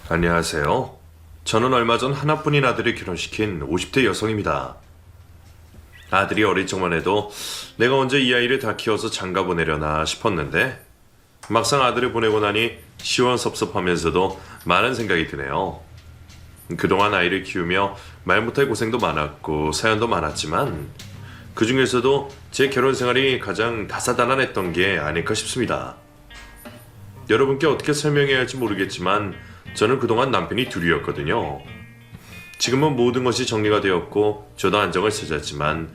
안녕하세요. 저는 얼마 전 하나뿐인 아들을 결혼시킨 50대 여성입니다. 아들이 어릴 적만 해도 내가 언제 이 아이를 다 키워서 장가 보내려나 싶었는데 막상 아들을 보내고 나니 시원섭섭하면서도 많은 생각이 드네요. 그동안 아이를 키우며 말 못할 고생도 많았고 사연도 많았지만 그 중에서도 제 결혼 생활이 가장 다사다난했던 게 아닐까 싶습니다. 여러분께 어떻게 설명해야 할지 모르겠지만 저는 그동안 남편이 둘이었거든요. 지금은 모든 것이 정리가 되었고 저도 안정을 찾았지만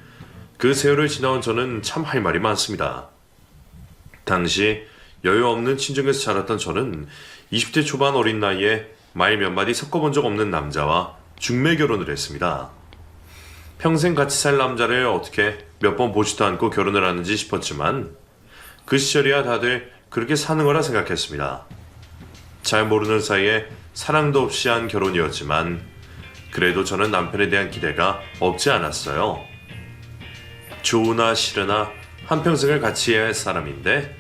그 세월을 지나온 저는 참 할 말이 많습니다. 당시 여유 없는 친정에서 자랐던 저는 20대 초반 어린 나이에 말 몇 마디 섞어본 적 없는 남자와 중매 결혼을 했습니다. 평생 같이 살 남자를 어떻게 몇 번 보지도 않고 결혼을 하는지 싶었지만 그 시절이야 다들 그렇게 사는 거라 생각했습니다. 잘 모르는 사이에 사랑도 없이 한 결혼이었지만 그래도 저는 남편에 대한 기대가 없지 않았어요. 좋으나 싫으나 한평생을 같이 해야 할 사람인데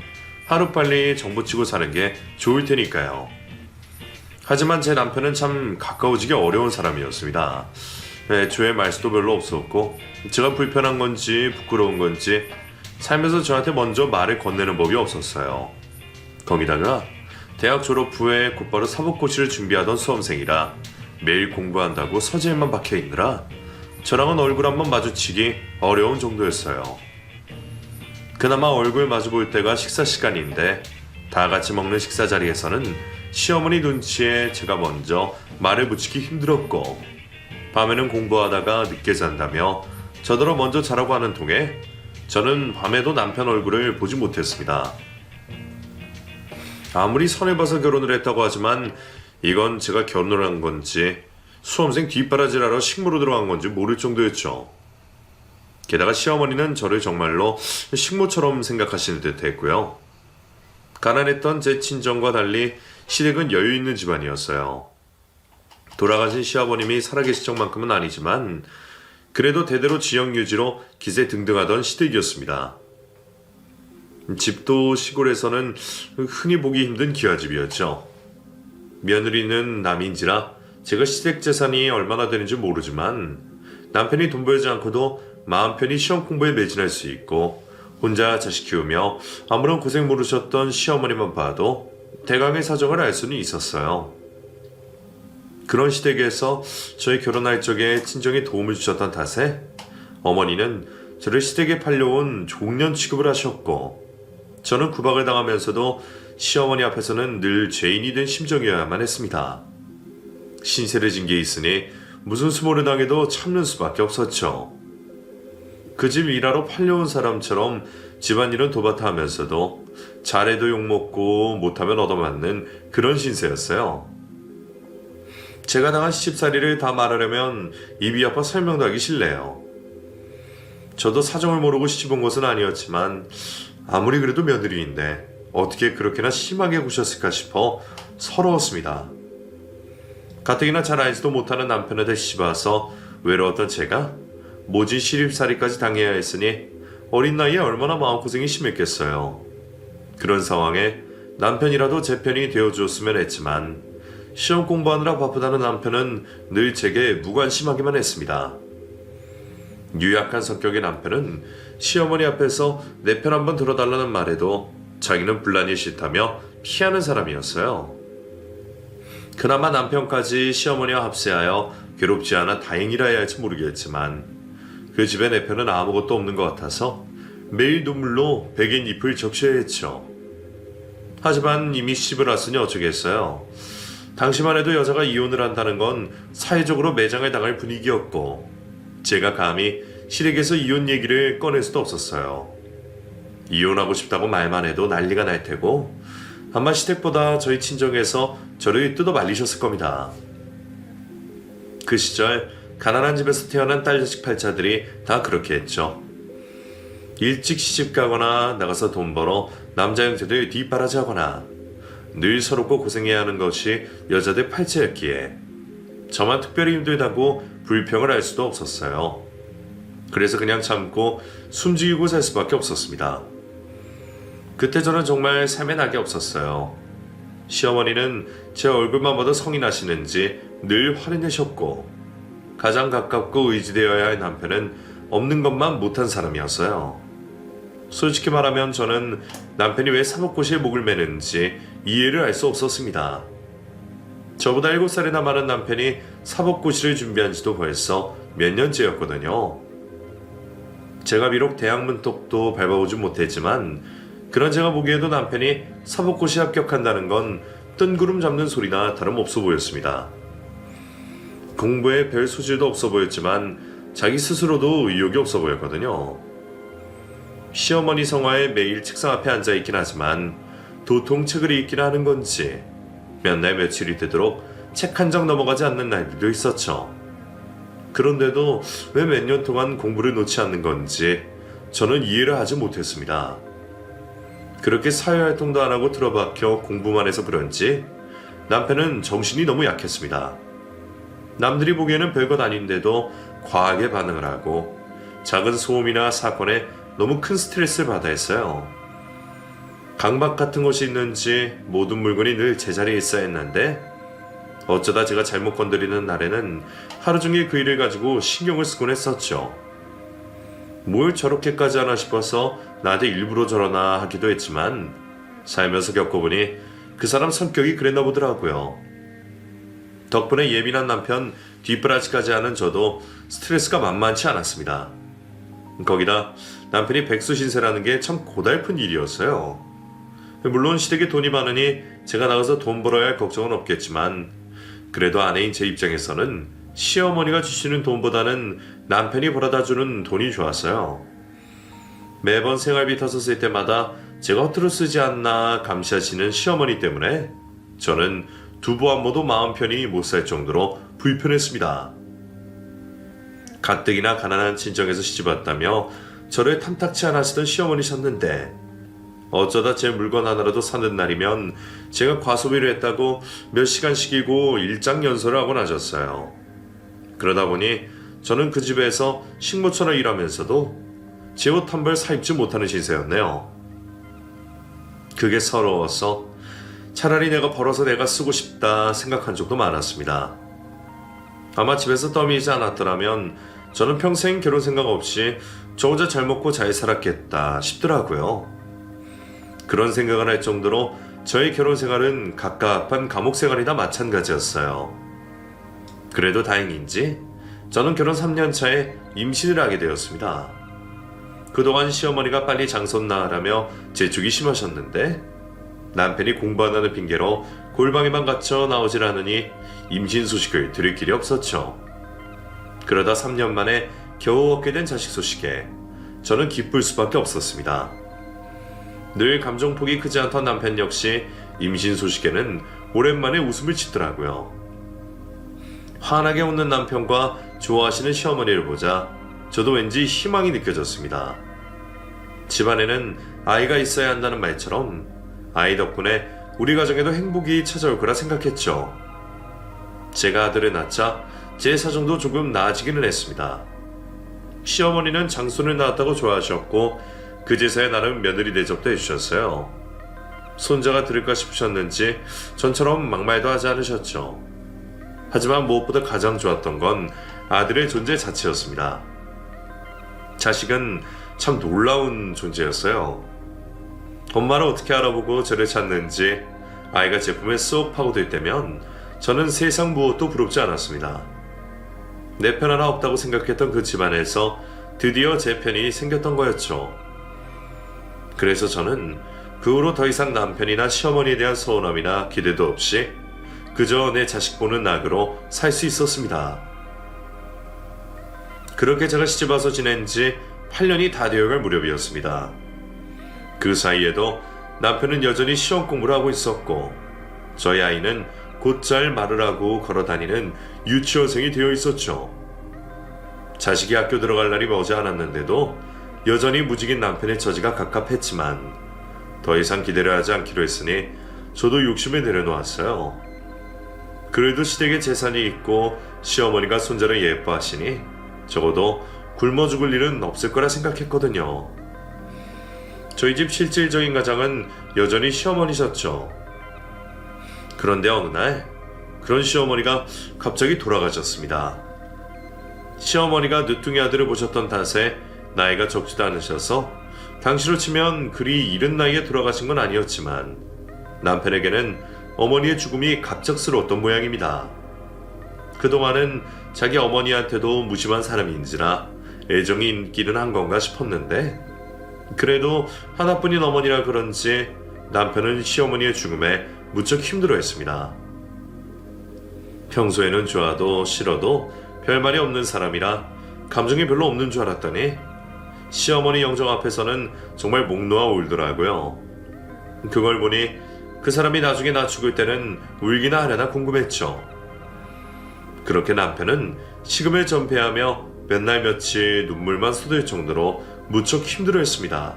하루빨리 정부치고 사는 게 좋을 테니까요. 하지만 제 남편은 참 가까워지기 어려운 사람이었습니다. 애초에 말수도 별로 없었고 제가 불편한 건지 부끄러운 건지 살면서 저한테 먼저 말을 건네는 법이 없었어요. 거기다가 대학 졸업 후에 곧바로 사법고시를 준비하던 수험생이라 매일 공부한다고 서재에만 박혀있느라 저랑은 얼굴 한번 마주치기 어려운 정도였어요. 그나마 얼굴 마주볼 때가 식사 시간인데 다 같이 먹는 식사 자리에서는 시어머니 눈치에 제가 먼저 말을 붙이기 힘들었고 밤에는 공부하다가 늦게 잔다며 저더러 먼저 자라고 하는 통에 저는 밤에도 남편 얼굴을 보지 못했습니다. 아무리 선을 봐서 결혼을 했다고 하지만 이건 제가 결혼을 한 건지 수험생 뒷바라지라러 식모로 들어간 건지 모를 정도였죠. 게다가 시어머니는 저를 정말로 식모처럼 생각하시는 듯 했고요. 가난했던 제 친정과 달리 시댁은 여유 있는 집안이었어요. 돌아가신 시아버님이 살아계실 적만큼은 아니지만 그래도 대대로 지역 유지로 기세 등등하던 시댁이었습니다. 집도 시골에서는 흔히 보기 힘든 기와집이었죠. 며느리는 남인지라 제가 시댁 재산이 얼마나 되는지 모르지만 남편이 돈 벌지 않고도 마음 편히 시험 공부에 매진할 수 있고 혼자 자식 키우며 아무런 고생 모르셨던 시어머니만 봐도 대강의 사정을 알 수는 있었어요. 그런 시댁에서 저희 결혼할 적에 친정이 도움을 주셨던 탓에 어머니는 저를 시댁에 팔려온 종년 취급을 하셨고 저는 구박을 당하면서도 시어머니 앞에서는 늘 죄인이 된 심정이어야만 했습니다. 신세를 진 게 있으니 무슨 수모를 당해도 참는 수밖에 없었죠. 그 집 일하러 팔려온 사람처럼 집안일은 도맡아 하면서도 잘해도 욕먹고 못하면 얻어맞는 그런 신세였어요. 제가 당한 시집살이를 다 말하려면 입이 아파 설명도 하기 싫네요. 저도 사정을 모르고 시집온 것은 아니었지만 아무리 그래도 며느리인데 어떻게 그렇게나 심하게 구셨을까 싶어 서러웠습니다. 가뜩이나 잘 알지도 못하는 남편한테 시집와서 외로웠던 제가 모진 시집살이까지 당해야 했으니 어린 나이에 얼마나 마음고생이 심했겠어요. 그런 상황에 남편이라도 제 편이 되어주었으면 했지만 시험 공부하느라 바쁘다는 남편은 늘 제게 무관심하기만 했습니다. 유약한 성격의 남편은 시어머니 앞에서 내 편 한번 들어달라는 말에도 자기는 분란이 싫다며 피하는 사람이었어요. 그나마 남편까지 시어머니와 합세하여 괴롭지 않아 다행이라 해야 할지 모르겠지만 그 집에 내 편은 아무것도 없는 것 같아서 매일 눈물로 베개인 잎을 적셔야 했죠. 하지만 이미 시집을 왔으니 어쩌겠어요. 당시만 해도 여자가 이혼을 한다는 건 사회적으로 매장을 당할 분위기였고 제가 감히 시댁에서 이혼 얘기를 꺼낼 수도 없었어요. 이혼하고 싶다고 말만 해도 난리가 날 테고 아마 시댁보다 저희 친정에서 저를 뜯어 말리셨을 겁니다. 그 시절 가난한 집에서 태어난 딸 자식 팔자들이 다 그렇게 했죠. 일찍 시집 가거나 나가서 돈 벌어 남자 형제들 뒷바라지하거나 늘 서럽고 고생해야 하는 것이 여자들 팔자였기에 저만 특별히 힘들다고 불평을 할 수도 없었어요. 그래서 그냥 참고 숨죽이고 살 수밖에 없었습니다. 그때 저는 정말 삶에 낙이 없었어요. 시어머니는 제 얼굴만 봐도 성이 나시는지 늘 화를 내셨고, 가장 가깝고 의지되어야 할 남편은 없는 것만 못한 사람이었어요. 솔직히 말하면 저는 남편이 왜 사법고시에 목을 매는지 이해를 알 수 없었습니다. 저보다 7살이나 많은 남편이 사법고시를 준비한 지도 벌써 몇 년째였거든요. 제가 비록 대학 문턱도 밟아보지 못했지만 그런 제가 보기에도 남편이 사법고시 합격한다는 건 뜬구름 잡는 소리나 다름없어 보였습니다. 공부에 별 소질도 없어 보였지만 자기 스스로도 의욕이 없어 보였거든요. 시어머니 성화에 매일 책상 앞에 앉아있긴 하지만 도통 책을 읽기나 하는 건지 몇 날 며칠이 되도록 책 한 장 넘어가지 않는 날들도 있었죠. 그런데도 왜 몇 년 동안 공부를 놓지 않는 건지 저는 이해를 하지 못했습니다. 그렇게 사회활동도 안 하고 틀어박혀 공부만 해서 그런지 남편은 정신이 너무 약했습니다. 남들이 보기에는 별것 아닌데도 과하게 반응을 하고 작은 소음이나 사건에 너무 큰 스트레스를 받아 했어요. 강박 같은 것이 있는지 모든 물건이 늘 제자리에 있어야 했는데 어쩌다 제가 잘못 건드리는 날에는 하루 종일 그 일을 가지고 신경을 쓰곤 했었죠. 뭘 저렇게까지 하나 싶어서 나한테 일부러 저러나 하기도 했지만 살면서 겪어보니 그 사람 성격이 그랬나 보더라고요. 덕분에 예민한 남편 뒷바라지까지 하는 저도 스트레스가 만만치 않았습니다. 거기다 남편이 백수신세라는 게 참 고달픈 일이었어요. 물론 시댁에 돈이 많으니 제가 나가서 돈 벌어야 할 걱정은 없겠지만 그래도 아내인 제 입장에서는 시어머니가 주시는 돈보다는 남편이 벌어다주는 돈이 좋았어요. 매번 생활비 터서 쓸 때마다 제가 허투루 쓰지 않나 감시하시는 시어머니 때문에 저는 두부 안 먹어도 마음 편히 못 살 정도로 불편했습니다. 가뜩이나 가난한 친정에서 시집왔다며 저를 탐탁치 않으시던 시어머니셨는데 어쩌다 제 물건 하나라도 사는 날이면 제가 과소비를 했다고 몇 시간씩이고 일장연설을 하고 나셨어요. 그러다 보니 저는 그 집에서 식모처럼 일하면서도 제 옷 한 벌 사입지 못하는 신세였네요. 그게 서러워서 차라리 내가 벌어서 내가 쓰고 싶다 생각한 적도 많았습니다. 아마 집에서 떠밀지 않았더라면 저는 평생 결혼 생각 없이 저 혼자 잘 먹고 잘 살았겠다 싶더라고요. 그런 생각을 할 정도로 저의 결혼 생활은 갑갑한 감옥 생활이나 마찬가지였어요. 그래도 다행인지 저는 결혼 3년 차에 임신을 하게 되었습니다. 그동안 시어머니가 빨리 장손 낳으라며 재촉이 심하셨는데 남편이 공부 안 하는 핑계로 골방에만 갇혀 나오질 않으니 임신 소식을 들을 길이 없었죠. 그러다 3년 만에 겨우 얻게 된 자식 소식에 저는 기쁠 수밖에 없었습니다. 늘 감정폭이 크지 않던 남편 역시 임신 소식에는 오랜만에 웃음을 짓더라고요. 환하게 웃는 남편과 좋아하시는 시어머니를 보자 저도 왠지 희망이 느껴졌습니다. 집안에는 아이가 있어야 한다는 말처럼 아이 덕분에 우리 가정에도 행복이 찾아올 거라 생각했죠. 제가 아들을 낳자 제 사정도 조금 나아지기는 했습니다. 시어머니는 장손을 낳았다고 좋아하셨고 그제서야 나름 며느리 대접도 해주셨어요. 손자가 들을까 싶으셨는지 전처럼 막말도 하지 않으셨죠. 하지만 무엇보다 가장 좋았던 건 아들의 존재 자체였습니다. 자식은 참 놀라운 존재였어요. 엄마를 어떻게 알아보고 저를 찾는지 아이가 제 품에 쏙 파고들 때면 저는 세상 무엇도 부럽지 않았습니다. 내 편 하나 없다고 생각했던 그 집안에서 드디어 제 편이 생겼던 거였죠. 그래서 저는 그 후로 더 이상 남편이나 시어머니에 대한 서운함이나 기대도 없이 그저 내 자식 보는 낙으로 살 수 있었습니다. 그렇게 제가 시집와서 지낸 지 8년이 다 되어갈 무렵이었습니다. 그 사이에도 남편은 여전히 시험 공부를 하고 있었고 저희 아이는 곧잘 말을 하고 걸어다니는 유치원생이 되어 있었죠. 자식이 학교 들어갈 날이 머지 않았는데도 여전히 무직인 남편의 처지가 갑갑했지만 더 이상 기대를 하지 않기로 했으니 저도 욕심을 내려놓았어요. 그래도 시댁에 재산이 있고 시어머니가 손자를 예뻐하시니 적어도 굶어 죽을 일은 없을 거라 생각했거든요. 저희 집 실질적인 가장은 여전히 시어머니셨죠. 그런데 어느 날 그런 시어머니가 갑자기 돌아가셨습니다. 시어머니가 늦둥이 아들을 보셨던 탓에 나이가 적지도 않으셔서 당시로 치면 그리 이른 나이에 돌아가신 건 아니었지만 남편에게는 어머니의 죽음이 갑작스러웠던 모양입니다. 그동안은 자기 어머니한테도 무심한 사람인지라 애정이 있기는 한 건가 싶었는데 그래도 하나뿐인 어머니라 그런지 남편은 시어머니의 죽음에 무척 힘들어했습니다. 평소에는 좋아도 싫어도 별말이 없는 사람이라 감정이 별로 없는 줄 알았더니 시어머니 영정 앞에서는 정말 목 놓아 울더라고요. 그걸 보니 그 사람이 나중에 나 죽을 때는 울기나 하려나 궁금했죠. 그렇게 남편은 식음을 전폐하며 몇 날 며칠 눈물만 쏟을 정도로 무척 힘들어했습니다.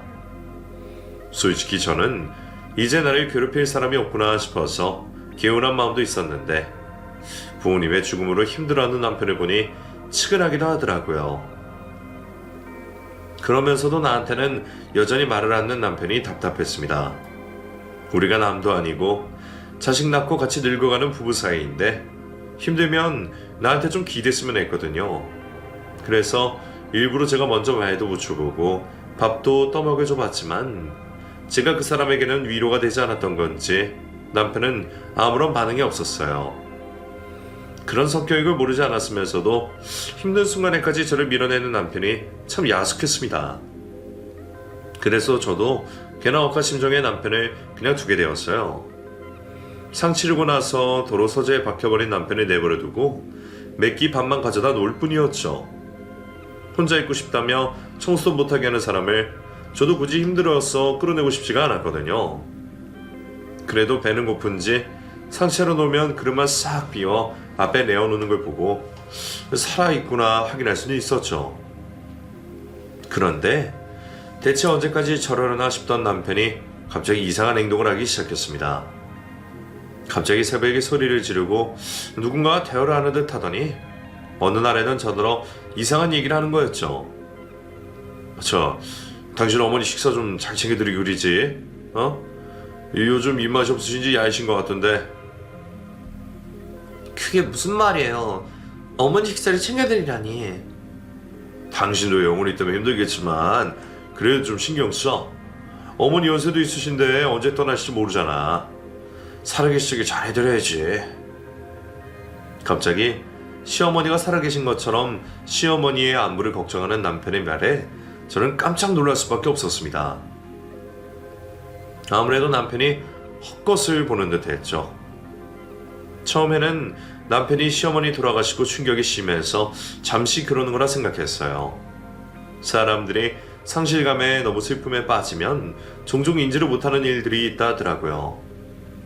솔직히 저는 이제 나를 괴롭힐 사람이 없구나 싶어서 개운한 마음도 있었는데 부모님의 죽음으로 힘들어하는 남편을 보니 측은하기도 하더라고요. 그러면서도 나한테는 여전히 말을 않는 남편이 답답했습니다. 우리가 남도 아니고 자식 낳고 같이 늙어가는 부부 사이인데 힘들면 나한테 좀 기댔으면 했거든요. 그래서 일부러 제가 먼저 말도 붙여보고 밥도 떠먹여줘 봤지만 제가 그 사람에게는 위로가 되지 않았던 건지 남편은 아무런 반응이 없었어요. 그런 성격을 모르지 않았으면서도 힘든 순간에까지 저를 밀어내는 남편이 참 야속했습니다. 그래서 저도 개나 억한 심정의 남편을 그냥 두게 되었어요. 상 치르고 나서 도로 서재에 박혀버린 남편을 내버려두고 매끼 밥만 가져다 놓을 뿐이었죠. 혼자 있고 싶다며 청소도 못하게 하는 사람을 저도 굳이 힘들어서 끌어내고 싶지가 않았거든요. 그래도 배는 고픈지 상체로 놓으면 그릇만 싹 비워 앞에 내어놓는 걸 보고 살아있구나 확인할 수는 있었죠. 그런데 대체 언제까지 저러려나 싶던 남편이 갑자기 이상한 행동을 하기 시작했습니다. 갑자기 새벽에 소리를 지르고 누군가가 대화를 하는 듯 하더니 어느 날에는 저더러 이상한 얘기를 하는 거였죠. 당신 어머니 식사 좀 잘 챙겨드리고 그러지? 요즘 입맛이 없으신지 야이신 것 같던데. 그게 무슨 말이에요? 어머니 식사를 챙겨드리라니. 당신도 영혼이 때문에 힘들겠지만 그래도 좀 신경 써. 어머니 연세도 있으신데 언제 떠나실지 모르잖아. 살아계시길 잘해드려야지. 갑자기 시어머니가 살아계신 것처럼 시어머니의 안부를 걱정하는 남편의 말에 저는 깜짝 놀랄 수밖에 없었습니다. 아무래도 남편이 헛것을 보는 듯 했죠. 처음에는 남편이 시어머니 돌아가시고 충격이 심해서 잠시 그러는 거라 생각했어요. 사람들이 상실감에 너무 슬픔에 빠지면 종종 인지를 못하는 일들이 있다 하더라고요.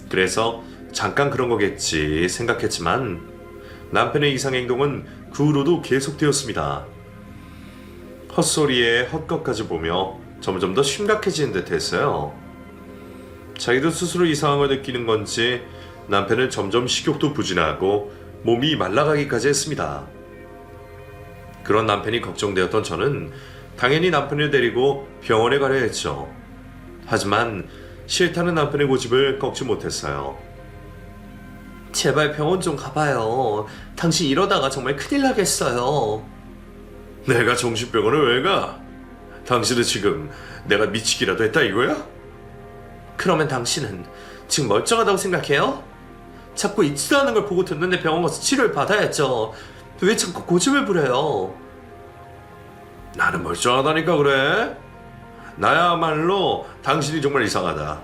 그래서 잠깐 그런 거겠지 생각했지만 남편의 이상 행동은 그 후로도 계속되었습니다. 헛소리에 헛것까지 보며 점점 더 심각해지는 듯 했어요. 자기도 스스로 이상한 걸 느끼는 건지 남편은 점점 식욕도 부진하고 몸이 말라가기까지 했습니다. 그런 남편이 걱정되었던 저는 당연히 남편을 데리고 병원에 가려 했죠. 하지만 싫다는 남편의 고집을 꺾지 못했어요. 제발 병원 좀 가봐요. 당신 이러다가 정말 큰일 나겠어요. 내가 정신병원을 왜 가? 당신은 지금 내가 미치기라도 했다 이거야? 그러면 당신은 지금 멀쩡하다고 생각해요? 자꾸 있지도 않은 걸 보고 듣는데 병원 가서 치료를 받아야죠. 왜 자꾸 고집을 부려요? 나는 멀쩡하다니까 그래? 나야말로 당신이 정말 이상하다.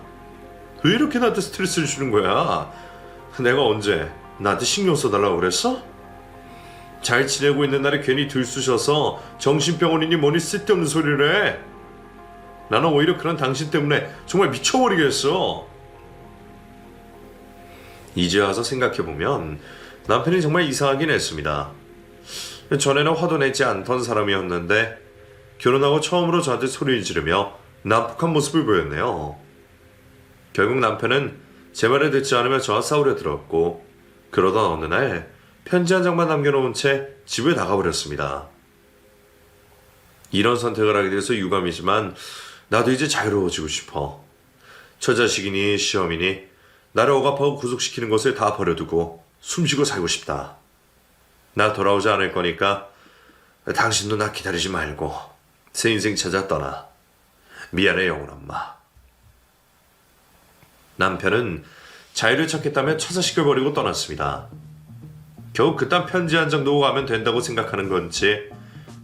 왜 이렇게 나한테 스트레스를 주는 거야? 내가 언제 나한테 신경 써달라고 그랬어? 잘 지내고 있는 날에 괜히 들쑤셔서 정신병원이니 뭐니 쓸데없는 소리를 해. 나는 오히려 그런 당신 때문에 정말 미쳐버리겠어. 이제 와서 생각해보면 남편이 정말 이상하긴 했습니다. 전에는 화도 내지 않던 사람이었는데 결혼하고 처음으로 저한테 소리를 지르며 난폭한 모습을 보였네요. 결국 남편은 제 말을 듣지 않으며 저와 싸우려 들었고 그러던 어느 날 편지 한 장만 남겨놓은 채 집을 나가버렸습니다. 이런 선택을 하게 돼서 유감이지만 나도 이제 자유로워지고 싶어. 처자식이니 시어미니 나를 억압하고 구속시키는 것을 다 버려두고 숨쉬고 살고 싶다. 나 돌아오지 않을 거니까 당신도 나 기다리지 말고 새 인생 찾아 떠나. 미안해 영훈 엄마. 남편은 자유를 찾겠다며 처자식을 버리고 떠났습니다. 겨우 그딴 편지 한 장 놓고 가면 된다고 생각하는 건지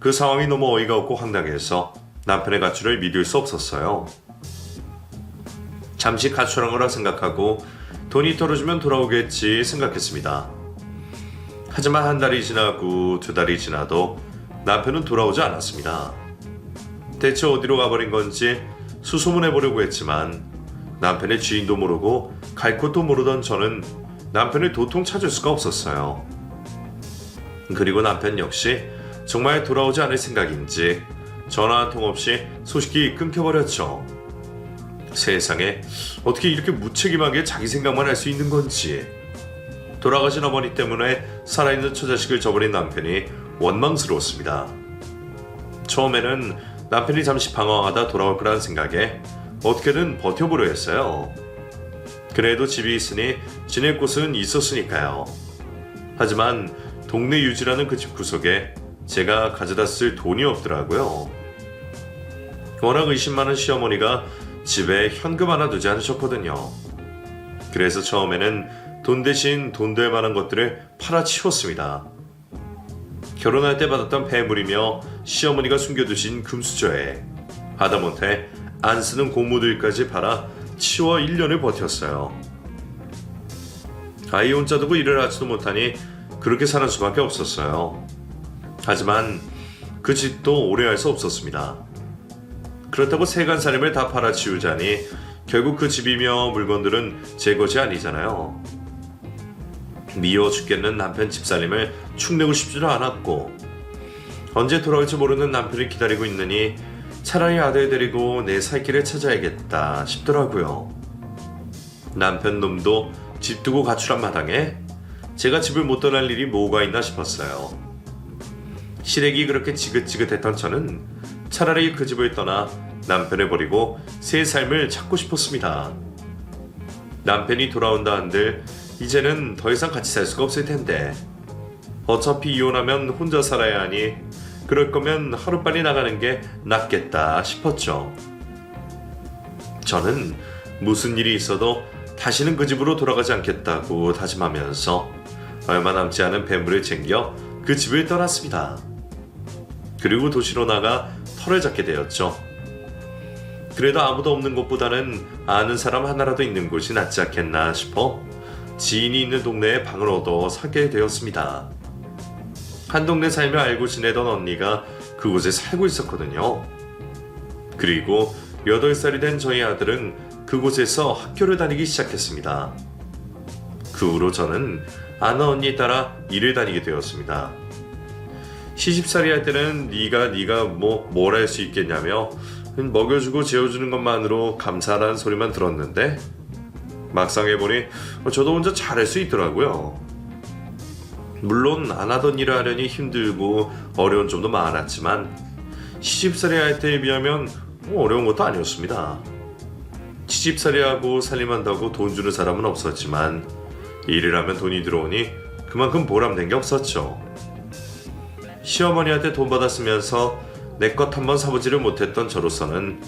그 상황이 너무 어이가 없고 황당해서 남편의 가출을 믿을 수 없었어요. 잠시 가출한 거라 생각하고 돈이 떨어지면 돌아오겠지 생각했습니다. 하지만 한 달이 지나고 두 달이 지나도 남편은 돌아오지 않았습니다. 대체 어디로 가버린 건지 수소문해보려고 했지만 남편의 지인도 모르고 갈 곳도 모르던 저는 남편을 도통 찾을 수가 없었어요. 그리고 남편 역시 정말 돌아오지 않을 생각인지 전화 한 통 없이 소식이 끊겨버렸죠. 세상에 어떻게 이렇게 무책임하게 자기 생각만 할 수 있는 건지. 돌아가신 어머니 때문에 살아있는 처자식을 저버린 남편이 원망스러웠습니다. 처음에는 남편이 잠시 방황하다 돌아올 거라는 생각에 어떻게든 버텨보려 했어요. 그래도 집이 있으니 지낼 곳은 있었으니까요. 하지만 동네 유지라는 그 집 구석에 제가 가져다 쓸 돈이 없더라고요. 워낙 의심 많은 시어머니가 집에 현금 하나 두지 않으셨거든요. 그래서 처음에는 돈 대신 돈 될 만한 것들을 팔아치웠습니다. 결혼할 때 받았던 폐물이며 시어머니가 숨겨두신 금수저에 하다못해 안 쓰는 고무들까지 팔아 치워 1년을 버텼어요. 아이 혼자 두고 일을 하지도 못하니 그렇게 사는 수밖에 없었어요. 하지만 그 집도 오래 할 수 없었습니다. 그렇다고 세간살림을 다 팔아치우자니 결국 그 집이며 물건들은 제 것이 아니잖아요. 미워 죽겠는 남편 집살림을 축내고 싶지도 않았고 언제 돌아올지 모르는 남편을 기다리고 있느니 차라리 아들 데리고 내 살 길을 찾아야겠다 싶더라고요. 남편 놈도 집 두고 가출한 마당에 제가 집을 못 떠날 일이 뭐가 있나 싶었어요. 시댁이 그렇게 지긋지긋했던 저는 차라리 그 집을 떠나 남편을 버리고 새 삶을 찾고 싶었습니다. 남편이 돌아온다 한들 이제는 더 이상 같이 살 수가 없을 텐데 어차피 이혼하면 혼자 살아야 하니 그럴 거면 하루빨리 나가는 게 낫겠다 싶었죠. 저는 무슨 일이 있어도 다시는 그 집으로 돌아가지 않겠다고 다짐하면서 얼마 남지 않은 폐물을 챙겨 그 집을 떠났습니다. 그리고 도시로 나가 터를 잡게 되었죠. 그래도 아무도 없는 곳보다는 아는 사람 하나라도 있는 곳이 낫지 않겠나 싶어 지인이 있는 동네에 방을 얻어 살게 되었습니다. 한 동네 살며 알고 지내던 언니가 그곳에 살고 있었거든요. 그리고 8살이 된 저희 아들은 그곳에서 학교를 다니기 시작했습니다. 그 후로 저는 아는 언니 따라 일을 다니게 되었습니다. 시집살이 할 때는 네가 뭘 할 수 있겠냐며 먹여주고 재워주는 것만으로 감사하다는 소리만 들었는데 막상 해보니 저도 혼자 잘할 수 있더라고요. 물론 안 하던 일을 하려니 힘들고 어려운 점도 많았지만 시집살이 할 때에 비하면 어려운 것도 아니었습니다. 시집살이하고 살림한다고 돈 주는 사람은 없었지만 일을 하면 돈이 들어오니 그만큼 보람된 게 없었죠. 시어머니한테 돈 받아 쓰면서 내 것 한번 사보지를 못했던 저로서는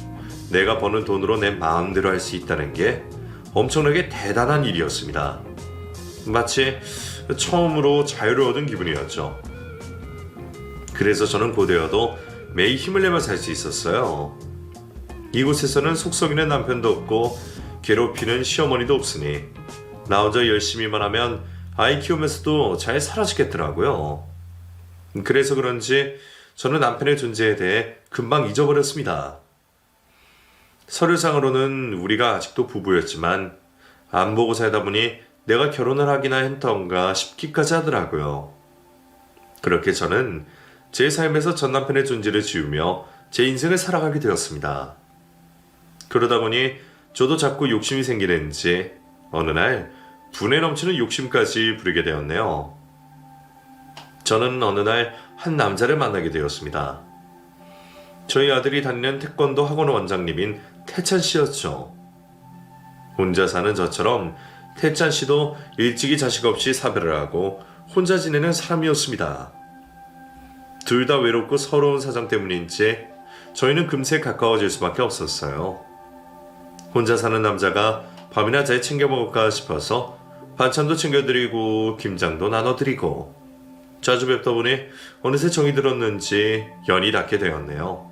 내가 버는 돈으로 내 마음대로 할 수 있다는 게 엄청나게 대단한 일이었습니다. 마치 처음으로 자유를 얻은 기분이었죠. 그래서 저는 고되어도 매일 힘을 내며 살 수 있었어요. 이곳에서는 속썩이는 남편도 없고 괴롭히는 시어머니도 없으니 나 혼자 열심히만 하면 아이 키우면서도 잘 살아지겠더라고요. 그래서 그런지 저는 남편의 존재에 대해 금방 잊어버렸습니다. 서류상으로는 우리가 아직도 부부였지만 안 보고 살다 보니 내가 결혼을 하기나 했던가 싶기까지 하더라고요. 그렇게 저는 제 삶에서 전 남편의 존재를 지우며 제 인생을 살아가게 되었습니다. 그러다 보니 저도 자꾸 욕심이 생기는지 어느 날 분에 넘치는 욕심까지 부리게 되었네요. 저는 어느 날 한 남자를 만나게 되었습니다. 저희 아들이 다니는 태권도 학원 원장님인 태찬 씨였죠. 혼자 사는 저처럼 태찬 씨도 일찍이 자식 없이 사별을 하고 혼자 지내는 사람이었습니다. 둘 다 외롭고 서러운 사정 때문인지 저희는 금세 가까워질 수밖에 없었어요. 혼자 사는 남자가 밥이나 잘 챙겨 먹을까 싶어서 반찬도 챙겨드리고 김장도 나눠드리고 자주 뵙다 보니 어느새 정이 들었는지 연이 닿게 되었네요.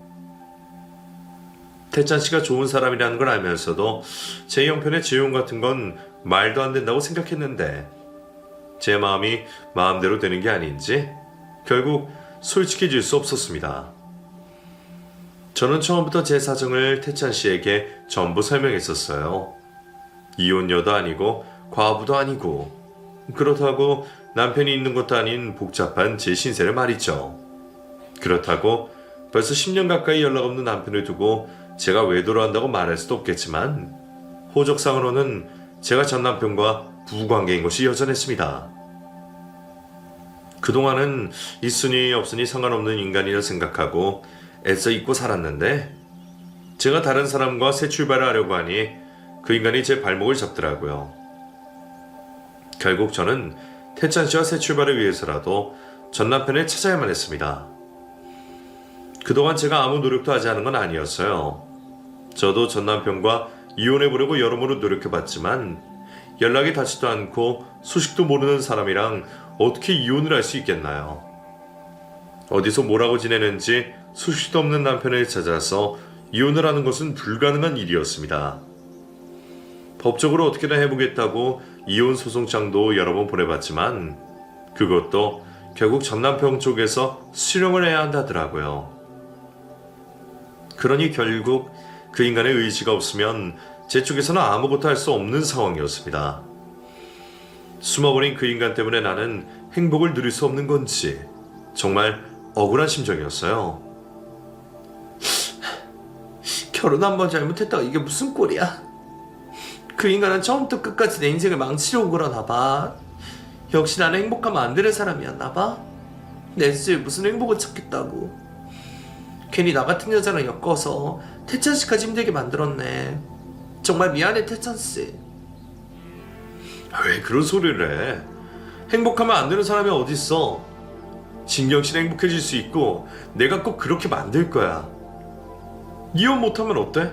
태찬 씨가 좋은 사람이라는 걸 알면서도 제 형편의 지용 같은 건 말도 안 된다고 생각했는데 제 마음이 마음대로 되는 게 아닌지 결국 솔직해질 수 없었습니다. 저는 처음부터 제 사정을 태찬 씨에게 전부 설명했었어요. 이혼녀도 아니고 과부도 아니고 그렇다고 남편이 있는 것도 아닌 복잡한 제 신세를 말이죠. 그렇다고 벌써 10년 가까이 연락 없는 남편을 두고 제가 외도를 한다고 말할 수도 없겠지만 호적상으로는 제가 전 남편과 부부관계인 것이 여전했습니다. 그동안은 있으니 없으니 상관없는 인간이라 생각하고 애써 잊고 살았는데 제가 다른 사람과 새 출발을 하려고 하니 그 인간이 제 발목을 잡더라고요. 결국 저는 태찬 씨와 새 출발을 위해서라도 전 남편을 찾아야만 했습니다. 그동안 제가 아무 노력도 하지 않은 건 아니었어요. 저도 전 남편과 이혼해보려고 여러모로 노력해봤지만 연락이 닿지도 않고 소식도 모르는 사람이랑 어떻게 이혼을 할 수 있겠나요? 어디서 뭐라고 지내는지 소식도 없는 남편을 찾아서 이혼을 하는 것은 불가능한 일이었습니다. 법적으로 어떻게든 해보겠다고 이혼 소송장도 여러 번 보내봤지만 그것도 결국 전 남편 쪽에서 수령을 해야 한다더라고요. 그러니 결국 그 인간의 의지가 없으면 제 쪽에서는 아무것도 할 수 없는 상황이었습니다. 숨어버린 그 인간 때문에 나는 행복을 누릴 수 없는 건지 정말 억울한 심정이었어요. 결혼 한 번 잘못했다가 이게 무슨 꼴이야? 그 인간은 처음부터 끝까지 내 인생을 망치려고 그러나 봐. 역시 나는 행복하면 안 되는 사람이었나 봐. 내 스스로 무슨 행복을 찾겠다고. 괜히 나 같은 여자랑 엮어서 태찬 씨까지 힘들게 만들었네. 정말 미안해 태찬 씨. 왜 그런 소리를 해? 행복하면 안 되는 사람이 어딨어? 진경씨는 행복해질 수 있고 내가 꼭 그렇게 만들 거야. 이혼 못하면 어때?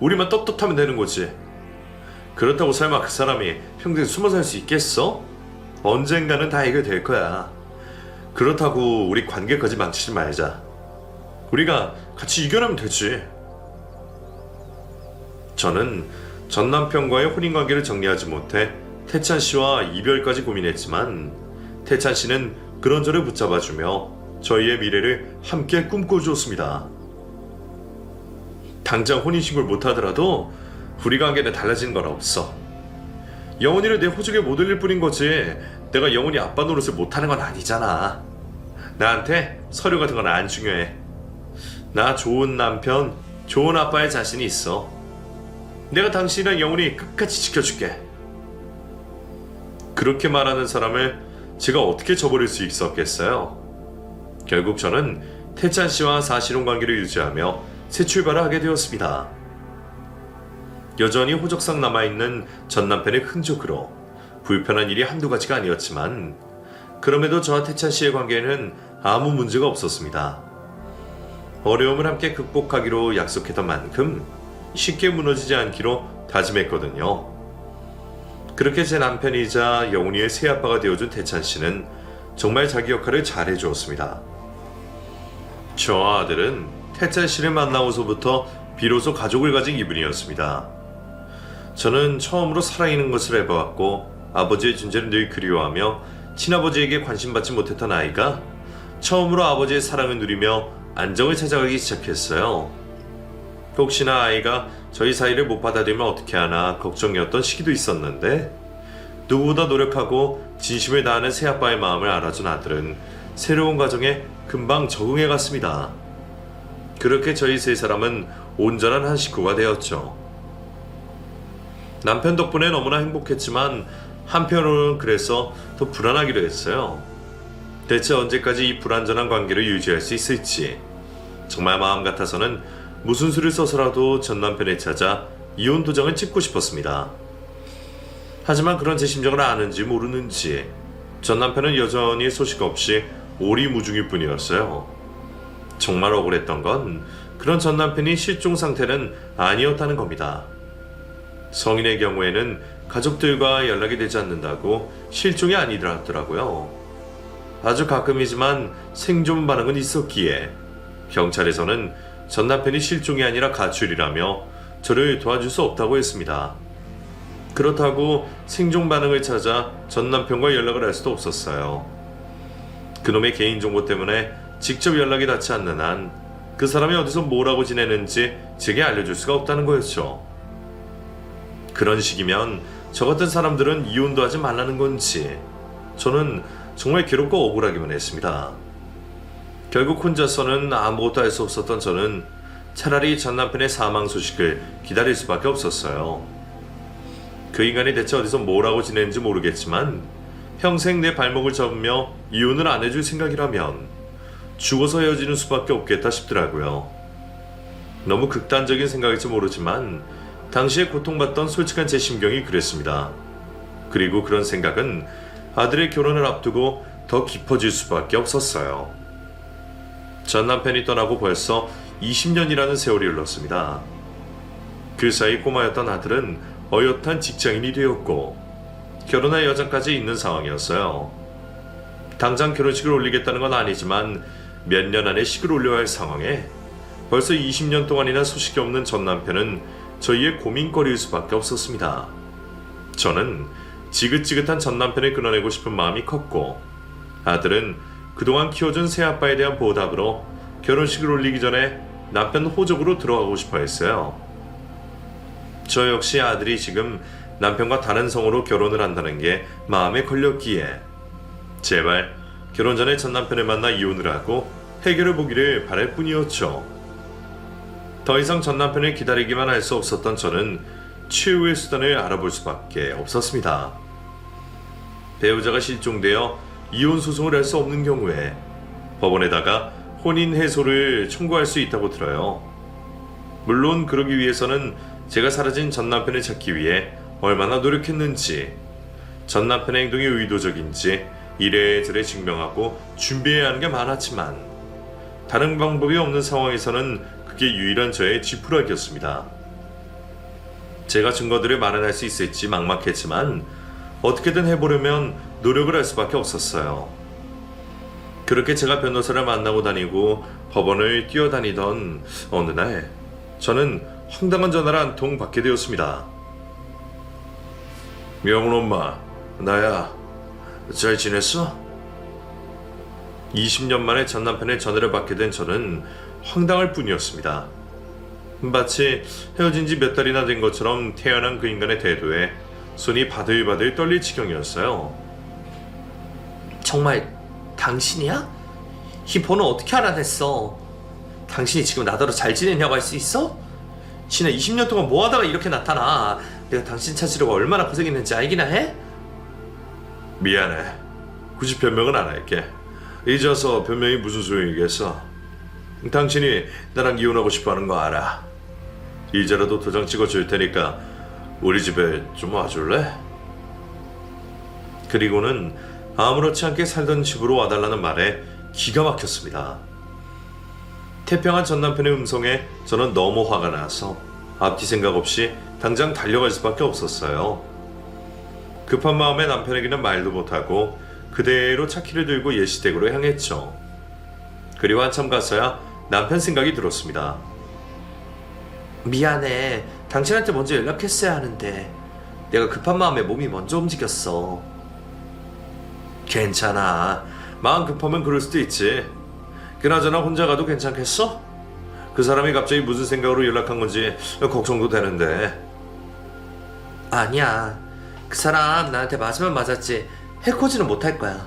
우리만 떳떳하면 되는 거지. 그렇다고 설마 그 사람이 평생 숨어 살 수 있겠어? 언젠가는 다 해결될 거야. 그렇다고 우리 관계까지 망치지 말자. 우리가 같이 이겨내면 되지. 저는 전 남편과의 혼인관계를 정리하지 못해 태찬 씨와 이별까지 고민했지만 태찬 씨는 그런 저를 붙잡아주며 저희의 미래를 함께 꿈꿔주었습니다. 당장 혼인신고를 못하더라도 우리 관계는 달라지는 건 없어. 영원히를 내 호적에 못 올릴 뿐인 거지 내가 영원히 아빠 노릇을 못하는 건 아니잖아. 나한테 서류 같은 건 안 중요해. 나 좋은 남편, 좋은 아빠의 자신이 있어. 내가 당신이랑 영원히 끝까지 지켜줄게. 그렇게 말하는 사람을 제가 어떻게 저버릴 수 있었겠어요? 결국 저는 태찬 씨와 사실혼 관계를 유지하며 새 출발을 하게 되었습니다. 여전히 호적상 남아있는 전 남편의 흔적으로 불편한 일이 한두 가지가 아니었지만 그럼에도 저와 태찬 씨의 관계에는 아무 문제가 없었습니다. 어려움을 함께 극복하기로 약속했던 만큼 쉽게 무너지지 않기로 다짐했거든요. 그렇게 제 남편이자 영훈이의 새아빠가 되어준 태찬 씨는 정말 자기 역할을 잘 해주었습니다. 저와 아들은 태찬 씨를 만나고서부터 비로소 가족을 가진 기분이었습니다. 저는 처음으로 살아있는 것을 해보았고 아버지의 존재를 늘 그리워하며 친아버지에게 관심받지 못했던 아이가 처음으로 아버지의 사랑을 누리며 안정을 찾아가기 시작했어요. 혹시나 아이가 저희 사이를 못 받아들이면 어떻게 하나 걱정이었던 시기도 있었는데 누구보다 노력하고 진심을 다하는 새아빠의 마음을 알아준 아들은 새로운 가정에 금방 적응해 갔습니다. 그렇게 저희 세 사람은 온전한 한 식구가 되었죠. 남편 덕분에 너무나 행복했지만 한편으로는 그래서 더 불안하기도 했어요. 대체 언제까지 이 불안전한 관계를 유지할 수 있을지. 정말 마음 같아서는 무슨 수를 써서라도 전 남편을 찾아 이혼 도장을 찍고 싶었습니다. 하지만 그런 제 심정을 아는지 모르는지 전 남편은 여전히 소식 없이 오리무중일 뿐이었어요. 정말 억울했던 건 그런 전 남편이 실종 상태는 아니었다는 겁니다. 성인의 경우에는 가족들과 연락이 되지 않는다고 실종이 아니더라고요. 아주 가끔이지만 생존 반응은 있었기에 경찰에서는 전 남편이 실종이 아니라 가출이라며 저를 도와줄 수 없다고 했습니다. 그렇다고 생존 반응을 찾아 전 남편과 연락을 할 수도 없었어요. 그놈의 개인정보 때문에 직접 연락이 닿지 않는 한 그 사람이 어디서 뭐라고 지내는지 제게 알려줄 수가 없다는 거였죠. 그런 식이면 저 같은 사람들은 이혼도 하지 말라는 건지 저는 정말 괴롭고 억울하기만 했습니다. 결국 혼자서는 아무것도 할 수 없었던 저는 차라리 전 남편의 사망 소식을 기다릴 수밖에 없었어요. 그 인간이 대체 어디서 뭐라고 지내는지 모르겠지만 평생 내 발목을 잡으며 이혼을 안 해줄 생각이라면 죽어서 헤어지는 수밖에 없겠다 싶더라고요. 너무 극단적인 생각일지 모르지만 당시에 고통받던 솔직한 제 심경이 그랬습니다. 그리고 그런 생각은 아들의 결혼을 앞두고 더 깊어질 수밖에 없었어요. 전 남편이 떠나고 벌써 20년이라는 세월이 흘렀습니다. 그 사이 꼬마였던 아들은 어엿한 직장인이 되었고 결혼할 여자까지 있는 상황이었어요. 당장 결혼식을 올리겠다는 건 아니지만 몇 년 안에 식을 올려야 할 상황에 벌써 20년 동안이나 소식이 없는 전 남편은 저희의 고민거리일 수밖에 없었습니다. 저는 지긋지긋한 전 남편을 끊어내고 싶은 마음이 컸고 아들은 그동안 키워준 새아빠에 대한 보답으로 결혼식을 올리기 전에 남편 호적으로 들어가고 싶어 했어요. 저 역시 아들이 지금 남편과 다른 성으로 결혼을 한다는 게 마음에 걸렸기에 제발 결혼 전에 전 남편을 만나 이혼을 하고 해결해 보기를 바랄 뿐이었죠. 더 이상 전 남편을 기다리기만 할 수 없었던 저는 최후의 수단을 알아볼 수밖에 없었습니다. 배우자가 실종되어 이혼 소송을 할 수 없는 경우에 법원에다가 혼인 해소를 청구할 수 있다고 들어요. 물론 그러기 위해서는 제가 사라진 전 남편을 찾기 위해 얼마나 노력했는지, 전 남편의 행동이 의도적인지 이래저래 증명하고 준비해야 하는 게 많았지만 다른 방법이 없는 상황에서는 그게 유일한 저의 지푸라기였습니다. 제가 증거들을 마련할 수 있을지 막막했지만 어떻게든 해보려면 노력을 할 수밖에 없었어요. 그렇게 제가 변호사를 만나고 다니고 법원을 뛰어다니던 어느 날 저는 황당한 전화를 한 통 받게 되었습니다. 명훈 엄마, 나야. 잘 지냈어? 20년 만에 전 남편의 전화를 받게 된 저는 황당할 뿐이었습니다. 마치 헤어진 지 몇 달이나 된 것처럼 태어난 그 인간의 태도에 손이 바들바들 떨릴 지경이었어요. 정말 당신이야? 이 번호 어떻게 알아냈어? 당신이 지금 나더러 잘 지내냐고 할 수 있어? 지난 20년 동안 뭐 하다가 이렇게 나타나? 내가 당신 찾으려고 얼마나 고생했는지 알기나 해? 미안해. 굳이 변명은 안 할게. 이제 와서 변명이 무슨 소용이겠어. 당신이 나랑 이혼하고 싶어하는 거 알아. 이제라도 도장 찍어줄 테니까 우리 집에 좀 와줄래? 그리고는 아무렇지 않게 살던 집으로 와달라는 말에 기가 막혔습니다. 태평한 전 남편의 음성에 저는 너무 화가 나서 앞뒤 생각 없이 당장 달려갈 수밖에 없었어요. 급한 마음에 남편에게는 말도 못하고 그대로 차키를 들고 예시댁으로 향했죠. 그리고 한참 가서야 남편 생각이 들었습니다. 미안해. 당신한테 먼저 연락했어야 하는데 내가 급한 마음에 몸이 먼저 움직였어. 괜찮아. 마음 급하면 그럴 수도 있지. 그나저나 혼자 가도 괜찮겠어? 그 사람이 갑자기 무슨 생각으로 연락한 건지 걱정도 되는데. 아니야. 그 사람 나한테 맞으면 맞았지 해코지는 못할 거야.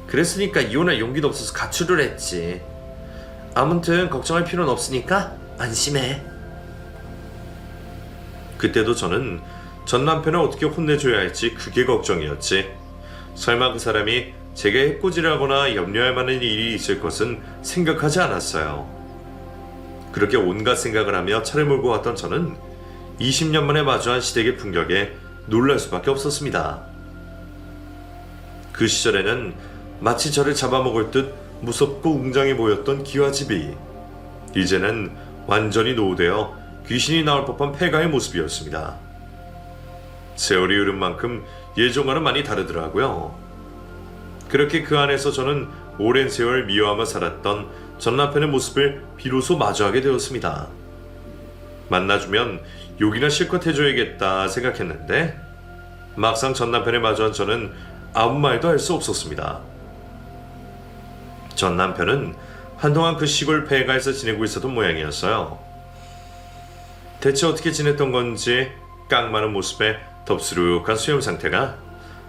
그랬으니까 이혼할 용기도 없어서 가출을 했지. 아무튼 걱정할 필요는 없으니까 안심해. 그때도 저는 전 남편을 어떻게 혼내줘야 할지 그게 걱정이었지. 설마 그 사람이 제게 해코지를 하거나 염려할 만한 일이 있을 것은 생각하지 않았어요. 그렇게 온갖 생각을 하며 차를 몰고 왔던 저는 20년 만에 마주한 시댁의 풍경에 놀랄 수밖에 없었습니다. 그 시절에는 마치 저를 잡아먹을 듯 무섭고 웅장해 보였던 기와집이 이제는 완전히 노후되어 귀신이 나올 법한 폐가의 모습이었습니다. 세월이 흐른 만큼 예전과는 많이 다르더라고요. 그렇게 그 안에서 저는 오랜 세월 미워하며 살았던 전 남편의 모습을 비로소 마주하게 되었습니다. 만나주면 욕이나 실컷 해줘야겠다 생각했는데 막상 전 남편을 마주한 저는 아무 말도 할 수 없었습니다. 전 남편은 한동안 그 시골 폐가에서 지내고 있었던 모양이었어요. 대체 어떻게 지냈던 건지 깡마른 모습에 덥수룩한 수염 상태가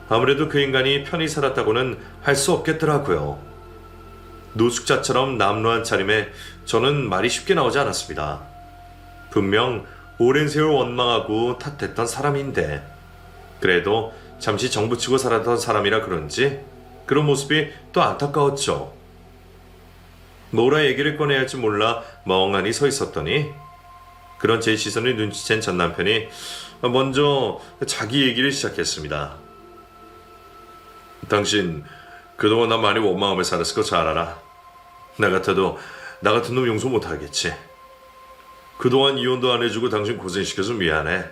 아무래도 그 인간이 편히 살았다고는 할 수 없겠더라고요. 노숙자처럼 남루한 차림에 저는 말이 쉽게 나오지 않았습니다. 분명 오랜 세월 원망하고 탓했던 사람인데 그래도 잠시 정부치고 살았던 사람이라 그런지 그런 모습이 또 안타까웠죠. 뭐라 얘기를 꺼내야 할지 몰라 멍하니 서 있었더니 그런 제 시선을 눈치챈 전 남편이 먼저 자기 얘기를 시작했습니다. 당신 그동안 나 많이 원망하며 살았을 거 잘 알아. 나 같아도 나 같은 놈 용서 못하겠지. 그동안 이혼도 안 해주고 당신 고생시켜서 미안해.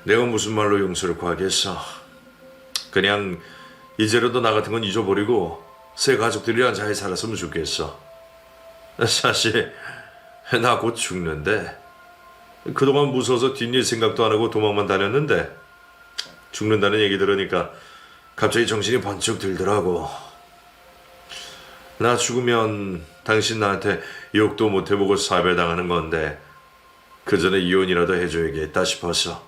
내가 무슨 말로 용서를 구하겠어. 그냥 이제라도 나 같은 건 잊어버리고 새 가족들이랑 잘 살았으면 좋겠어. 사실 나 곧 죽는데 그동안 무서워서 뒷일 생각도 안 하고 도망만 다녔는데 죽는다는 얘기 들으니까 갑자기 정신이 번쩍 들더라고. 나 죽으면 당신 나한테 욕도 못 해보고 사별당하는 건데 그 전에 이혼이라도 해줘야겠다 싶어서.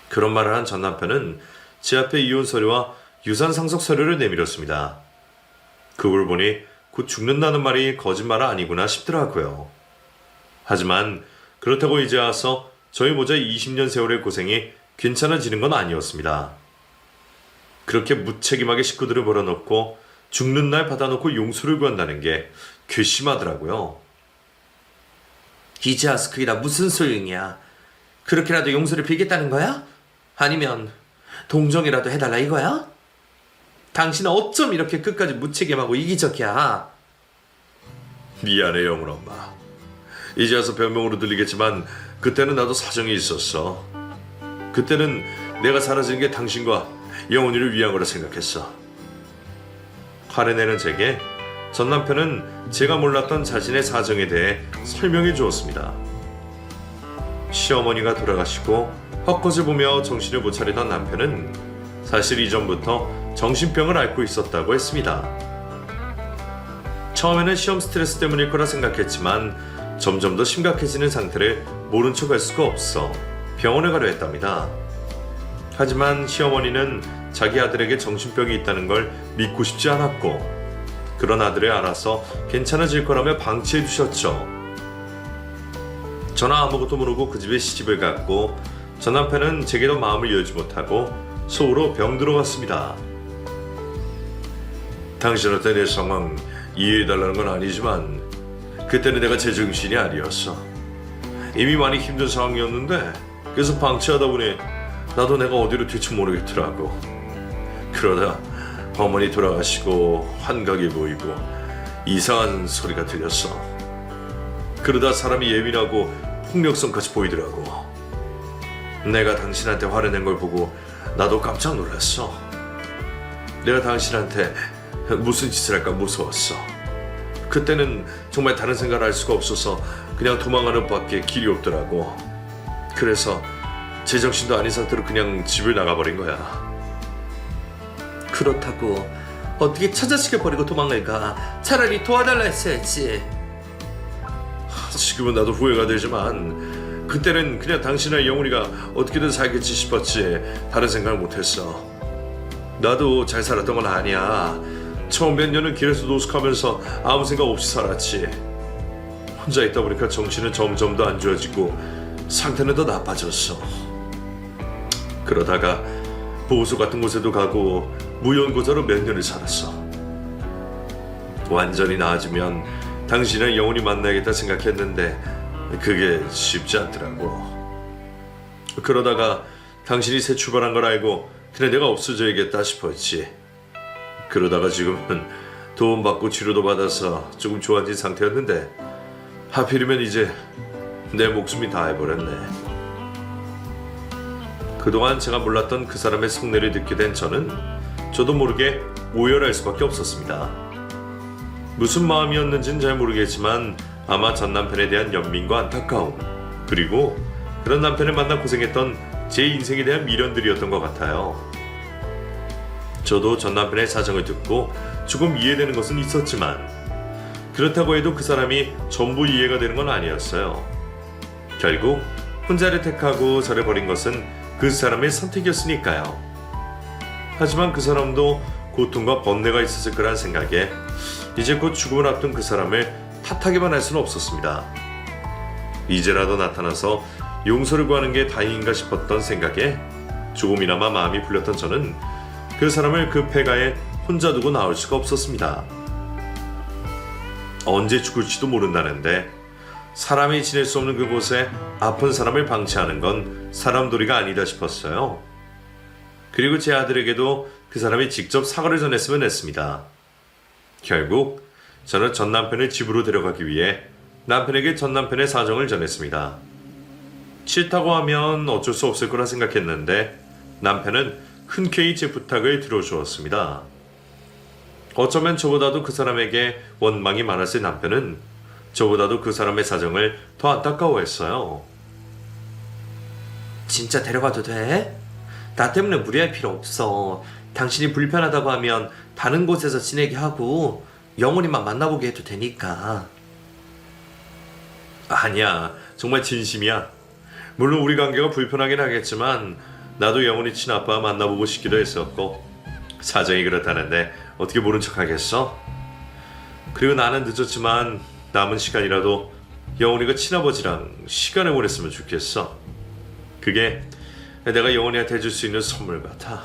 그런 말을 한 전 남편은 제 앞에 이혼 서류와 유산 상속 서류를 내밀었습니다. 그걸 보니 곧 죽는다는 말이 거짓말 아니구나 싶더라고요. 하지만 그렇다고 이제 와서 저희 모자 20년 세월의 고생이 괜찮아지는 건 아니었습니다. 그렇게 무책임하게 식구들을 벌어놓고 죽는 날 받아놓고 용서를 구한다는 게 괘씸하더라고요. 이제 와서 그게 다 무슨 소용이야? 그렇게라도 용서를 빌겠다는 거야? 아니면 동정이라도 해달라 이거야? 당신은 어쩜 이렇게 끝까지 무책임하고 이기적이야? 미안해 영훈 엄마. 이제 와서 변명으로 들리겠지만 그때는 나도 사정이 있었어. 그때는 내가 사라지는 게 당신과 영훈이를 위한 거라 생각했어. 화내내는 제게 전 남편은 제가 몰랐던 자신의 사정에 대해 설명해 주었습니다. 시어머니가 돌아가시고 헛것을 보며 정신을 못 차리던 남편은 사실 이전부터 정신병을 앓고 있었다고 했습니다. 처음에는 시험 스트레스 때문일 거라 생각했지만 점점 더 심각해지는 상태를 모른 척 할 수가 없어 병원에 가려 했답니다. 하지만 시어머니는 자기 아들에게 정신병이 있다는 걸 믿고 싶지 않았고 그런 아들을 알아서 괜찮아질 거라며 방치해 주셨죠. 저는 아무것도 모르고 그 집에 시집을 갔고 전 남편은 제게도 마음을 열지 못하고 속으로 병들어 갔습니다. 당신한테 내 상황 이해해달라는 건 아니지만 그때는 내가 제정신이 아니었어. 이미 많이 힘든 상황이었는데 계속 방치하다 보니 나도 내가 어디로 튈지 모르겠더라고. 그러다 어머니 돌아가시고 환각이 보이고 이상한 소리가 들렸어. 그러다 사람이 예민하고 폭력성까지 보이더라고. 내가 당신한테 화를 낸 걸 보고 나도 깜짝 놀랐어. 내가 당신한테 무슨 짓을 할까 무서웠어. 그때는 정말 다른 생각을 할 수가 없어서 그냥 도망가는 밖에 길이 없더라고. 그래서 제정신도 아닌 상태로 그냥 집을 나가버린 거야. 그렇다고 어떻게 처자시켜버리고 도망을 가? 차라리 도와달라 했어야지. 지금은 나도 후회가 되지만 그때는 그냥 당신이나 영훈이가 어떻게든 살겠지 싶었지 다른 생각을 못했어. 나도 잘 살았던 건 아니야. 처음 몇 년은 길에서 노숙하면서 아무 생각 없이 살았지. 혼자 있다 보니까 정신은 점점 더 안 좋아지고 상태는 더 나빠졌어. 그러다가 보호소 같은 곳에도 가고 무연고자로 몇 년을 살았어. 완전히 나아지면 당신이랑 영원히 만나야겠다 생각했는데 그게 쉽지 않더라고. 그러다가 당신이 새 출발한 걸 알고 그래 내가 없어져야겠다 싶었지. 그러다가 지금은 도움 받고 치료도 받아서 조금 좋아진 상태였는데 하필이면 이제 내 목숨이 다 해버렸네. 그동안 제가 몰랐던 그 사람의 속내를 듣게 된 저는 저도 모르게 오열할 수밖에 없었습니다. 무슨 마음이었는지는 잘 모르겠지만 아마 전 남편에 대한 연민과 안타까움, 그리고 그런 남편을 만나 고생했던 제 인생에 대한 미련들이었던 것 같아요. 저도 전 남편의 사정을 듣고 조금 이해되는 것은 있었지만 그렇다고 해도 그 사람이 전부 이해가 되는 건 아니었어요. 결국 혼자를 택하고 저를 버린 것은 그 사람의 선택이었으니까요. 하지만 그 사람도 고통과 번뇌가 있었을 거란 생각에 이제 곧 죽음을 앞둔 그 사람을 탓하기만 할 수는 없었습니다. 이제라도 나타나서 용서를 구하는 게 다행인가 싶었던 생각에 조금이나마 마음이 풀렸던 저는 그 사람을 그 폐가에 혼자 두고 나올 수가 없었습니다. 언제 죽을지도 모른다는데 사람이 지낼 수 없는 그곳에 아픈 사람을 방치하는 건 사람도리가 아니다 싶었어요. 그리고 제 아들에게도 그 사람이 직접 사과를 전했으면 했습니다. 결국 저는 전 남편을 집으로 데려가기 위해 남편에게 전 남편의 사정을 전했습니다. 싫다고 하면 어쩔 수 없을 거라 생각했는데 남편은 흔쾌히 제 부탁을 들어주었습니다. 어쩌면 저보다도 그 사람에게 원망이 많았을 남편은 저보다도 그 사람의 사정을 더 안타까워했어요. 진짜 데려가도 돼? 나 때문에 무리할 필요 없어. 당신이 불편하다고 하면 다른 곳에서 지내게 하고 영원히만 만나보게 해도 되니까. 아니야, 정말 진심이야. 물론 우리 관계가 불편하긴 하겠지만 나도 영원히 친아빠 만나보고 싶기도 했었고 사정이 그렇다는데 어떻게 모른 척 하겠어? 그리고 나는 늦었지만 남은 시간이라도 영원이가 친아버지랑 시간을 보냈으면 좋겠어. 그게 내가 영원이한테 해줄 수 있는 선물 같아.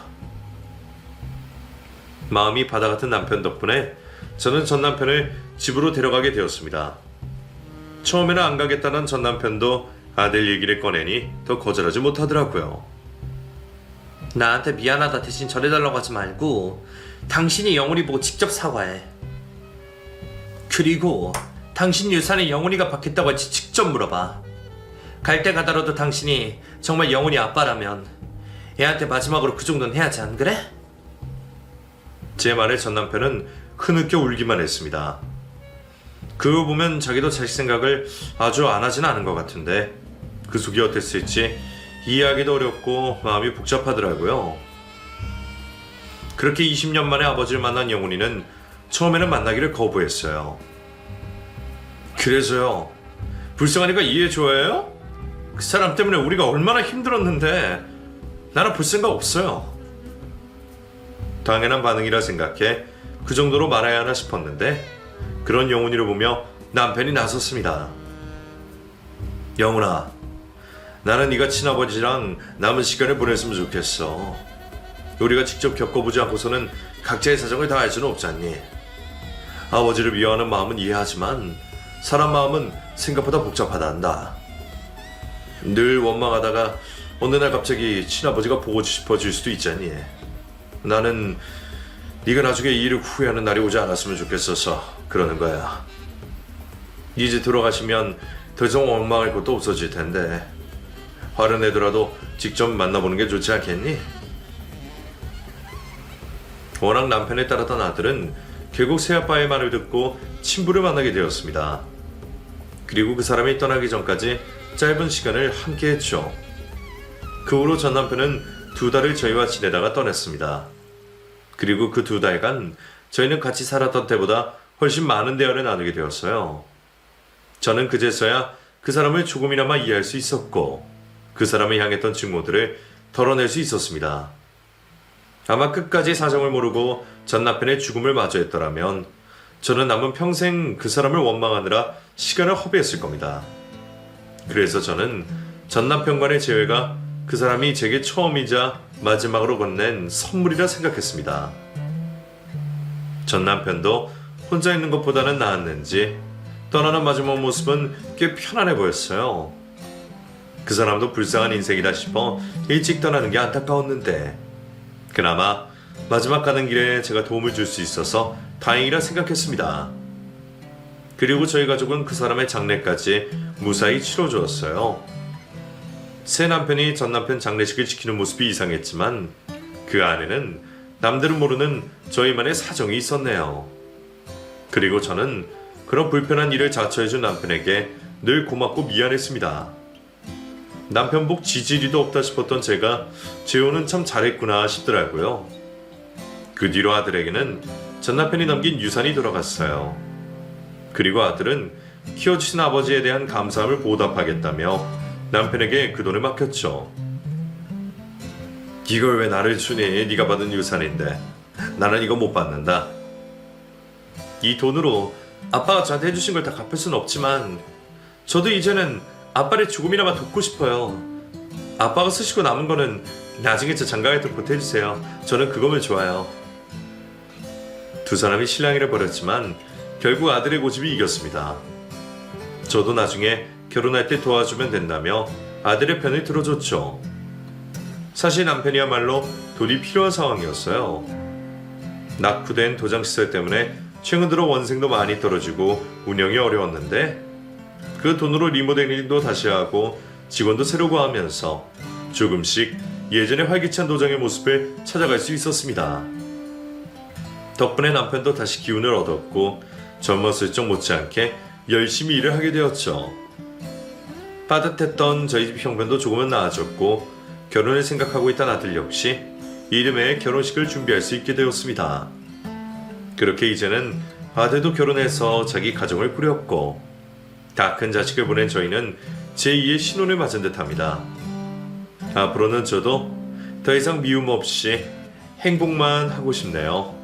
마음이 바다 같은 남편 덕분에 저는 전 남편을 집으로 데려가게 되었습니다. 처음에는 안 가겠다는 전 남편도 아들 얘기를 꺼내니 더 거절하지 못하더라고요. 나한테 미안하다 대신 전해달라고 하지 말고 당신이 영훈이 보고 직접 사과해. 그리고 당신 유산에 영훈이가 받겠다고 할지 직접 물어봐. 갈 때 가더라도 당신이 정말 영훈이 아빠라면 애한테 마지막으로 그 정도는 해야지, 안 그래? 제 말에 전 남편은 흐느껴 울기만 했습니다. 그거 보면 자기도 자식 생각을 아주 안 하진 않은 것 같은데 그 속이 어땠을지 이해하기도 어렵고 마음이 복잡하더라고요. 그렇게 20년 만에 아버지를 만난 영훈이는 처음에는 만나기를 거부했어요. 그래서요, 불쌍하니까 이해 좋아해요? 그 사람 때문에 우리가 얼마나 힘들었는데 나는 볼 생각 없어요. 당연한 반응이라 생각해 그 정도로 말아야 하나 싶었는데 그런 영훈이를 보며 남편이 나섰습니다. 영훈아, 나는 네가 친아버지랑 남은 시간을 보냈으면 좋겠어. 우리가 직접 겪어보지 않고서는 각자의 사정을 다 알 수는 없잖니. 아버지를 미워하는 마음은 이해하지만 사람 마음은 생각보다 복잡하단다. 늘 원망하다가 어느 날 갑자기 친아버지가 보고 싶어질 수도 있잖니. 나는 네가 나중에 이 일을 후회하는 날이 오지 않았으면 좋겠어서 그러는 거야. 이제 돌아가시면 더 이상 원망할 것도 없어질 텐데 화를 내더라도 직접 만나보는 게 좋지 않겠니? 워낙 남편에 따랐던 아들은 결국 새아빠의 말을 듣고 친부를 만나게 되었습니다. 그리고 그 사람이 떠나기 전까지 짧은 시간을 함께 했죠. 그 후로 전 남편은 2달을 저희와 지내다가 떠났습니다. 그리고 그 2달간 저희는 같이 살았던 때보다 훨씬 많은 대화를 나누게 되었어요. 저는 그제서야 그 사람을 조금이나마 이해할 수 있었고 그 사람을 향했던 증오들을 덜어낼 수 있었습니다. 아마 끝까지 사정을 모르고 전 남편의 죽음을 마주했더라면 저는 남은 평생 그 사람을 원망하느라 시간을 허비했을 겁니다. 그래서 저는 전 남편과의 재회가 그 사람이 제게 처음이자 마지막으로 건넨 선물이라 생각했습니다. 전 남편도 혼자 있는 것보다는 나았는지 떠나는 마지막 모습은 꽤 편안해 보였어요. 그 사람도 불쌍한 인생이다 싶어 일찍 떠나는 게 안타까웠는데 그나마 마지막 가는 길에 제가 도움을 줄 수 있어서 다행이라 생각했습니다. 그리고 저희 가족은 그 사람의 장례까지 무사히 치러주었어요. 새 남편이 전 남편 장례식을 지키는 모습이 이상했지만 그 안에는 남들은 모르는 저희만의 사정이 있었네요. 그리고 저는 그런 불편한 일을 자처해준 남편에게 늘 고맙고 미안했습니다. 남편 복 지지리도 없다 싶었던 제가 재혼은 참 잘했구나 싶더라고요. 그 뒤로 아들에게는 전 남편이 남긴 유산이 돌아갔어요. 그리고 아들은 키워주신 아버지에 대한 감사함을 보답하겠다며 남편에게 그 돈을 맡겼죠. 이걸 왜 나를 주니? 네가 받은 유산인데 나는 이거 못 받는다. 이 돈으로 아빠가 저한테 해주신 걸 다 갚을 수는 없지만 저도 이제는 아빠를 조금이나마 돕고 싶어요. 아빠가 쓰시고 남은 거는 나중에 저 장가갈 때 보태주세요. 저는 그거면 좋아요. 두 사람이 실랑이를 벌였지만 결국 아들의 고집이 이겼습니다. 저도 나중에 결혼할 때 도와주면 된다며 아들의 편을 들어줬죠. 사실 남편이야말로 돈이 필요한 상황이었어요. 낙후된 도장시설 때문에 최근 들어 원생도 많이 떨어지고 운영이 어려웠는데 그 돈으로 리모델링도 다시 하고 직원도 새로 구하면서 조금씩 예전의 활기찬 도장의 모습을 찾아갈 수 있었습니다. 덕분에 남편도 다시 기운을 얻었고 젊었을 적 못지않게 열심히 일을 하게 되었죠. 빠듯했던 저희 집 형편도 조금은 나아졌고 결혼을 생각하고 있던 아들 역시 이듬해 결혼식을 준비할 수 있게 되었습니다. 그렇게 이제는 아들도 결혼해서 자기 가정을 꾸렸고 다 큰 자식을 보낸 저희는 제2의 신혼을 맞은 듯합니다. 앞으로는 저도 더 이상 미움 없이 행복만 하고 싶네요.